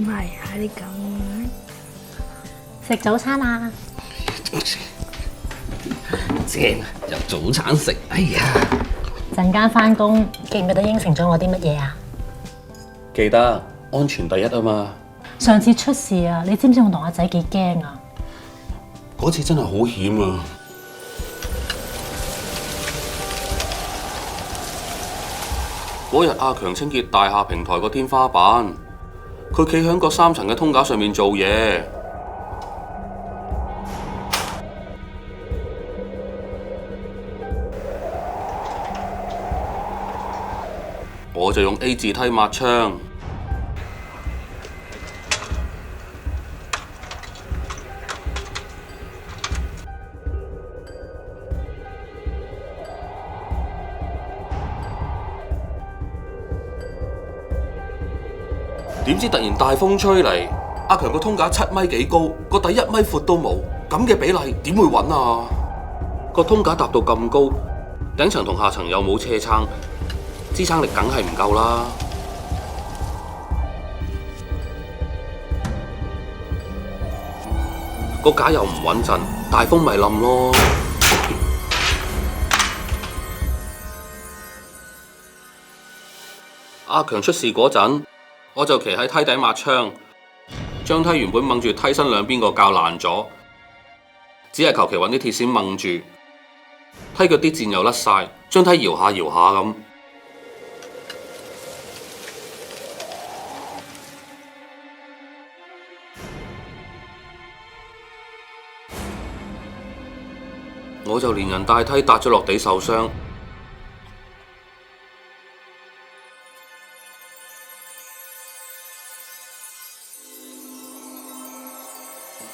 係啊，你咁食早餐啊！正啊，有早餐食。哎呀，陣間返工記唔記得應承咗我啲乜嘢啊？記得安全第一啊嘛！上次出事啊，你知唔知我同阿仔幾驚啊？嗰次真係好險啊！嗰日阿強清潔大廈平台個天花板，佢企喺個3層嘅通架上面做嘢。我就用 A 字梯抹窗，點知突然大風吹嚟，阿強個通架7米幾高，個底1米闊都冇，咁嘅比例點會穩啊？個通架搭到咁高，頂層同下層又冇車撐，支撐力梗係唔夠啦。個架又唔穩陣，大風咪冧咯。阿強出事嗰陣，我就企喺梯底抹窗，將梯原本掹住梯身兩邊個鉸爛咗，只係求其揾啲鐵線掹住，梯腳啲箭又甩晒，將梯搖下搖下咁。我就連人帶梯搭咗落地受傷。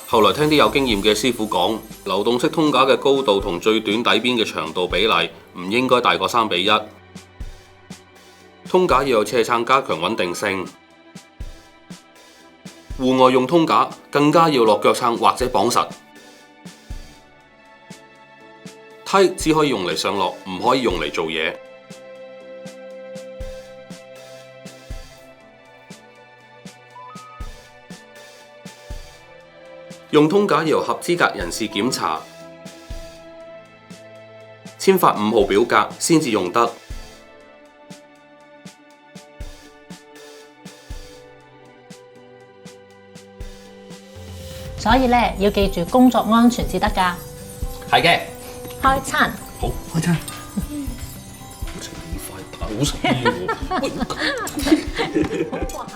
後來聽啲有經驗嘅師傅講，流動式通架嘅高度同最短底邊嘅長度比例唔應該大過3:1。通架要有斜撐加強穩定性。戶外用通架更加要落腳撐或者綁實。梯只可以用嚟上落，唔可以用嚟做嘢。用通架要由合資格人士檢查，簽發5號表格先至用得。所以咧要記住工作安全至得㗎。係嘅。開餐。好，開餐。好似你塊頭好食喎。好滑。